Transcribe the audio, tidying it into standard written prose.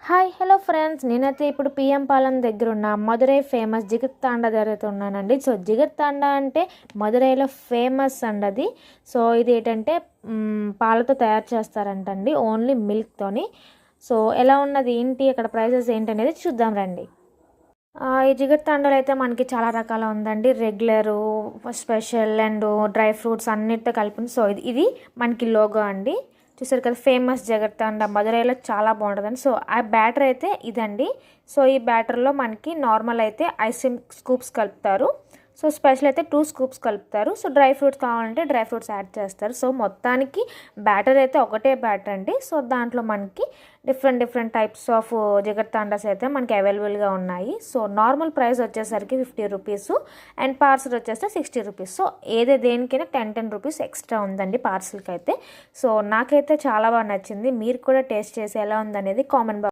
Hi hello friends, నేనైతే ఇప్పుడు PM Palem దగ్గర ఉన్న మదురై ఫేమస్ జిగిర్తాండా దగ్గర ఉన్నానండి. సో జిగిర్తాండా అంటే మదురైలో ఫేమస్ అండి అది. సో ఇది ఏంటంటే పాలతో తయారు చేస్తారంటండి, ఓన్లీ మిల్క్తోని. సో ఎలా ఉన్నది ఏంటి, అక్కడ ప్రైసెస్ ఏంటి అనేది చూద్దాం రండి. ఈ జిగిర్తాండాలో అయితే మనకి చాలా రకాల ఉందండి. Regular, special and dry fruits అన్నిటితో కలిపి. సో ఇది మనకి లోగో అండి, చూసారు కదా, ఫేమస్ జిగిర్తాండా మదురైలో చాలా బాగుంటుందండి. సో ఆ బ్యాటర్ అయితే ఇదండి. సో ఈ బ్యాటర్లో మనకి నార్మల్ అయితే ఐస్ క్రీమ్ స్కూప్స్ కలుపుతారు. సో స్పెషల్ అయితే 2 స్కూప్స్ కలుపుతారు. సో డ్రై ఫ్రూట్స్ కావాలంటే డ్రై ఫ్రూట్స్ యాడ్ చేస్తారు. సో మొత్తానికి బ్యాటర్ అయితే ఒకటే బ్యాటర్ అండి. సో దాంట్లో మనకి డిఫరెంట్ టైప్స్ ఆఫ్ జిగర్తాండాస్ అయితే మనకి అవైలబుల్గా ఉన్నాయి. సో నార్మల్ ప్రైస్ వచ్చేసరికి 50 రూపీస్ అండ్ పార్సల్ వచ్చేస్తే 60 రూపీస్. సో దేనికైనా 10 రూపీస్ ఎక్స్ట్రా ఉందండి పార్సల్కి అయితే. సో నాకైతే చాలా బాగా నచ్చింది. మీరు కూడా టేస్ట్ చేసి ఎలా ఉందనేది కామెంట్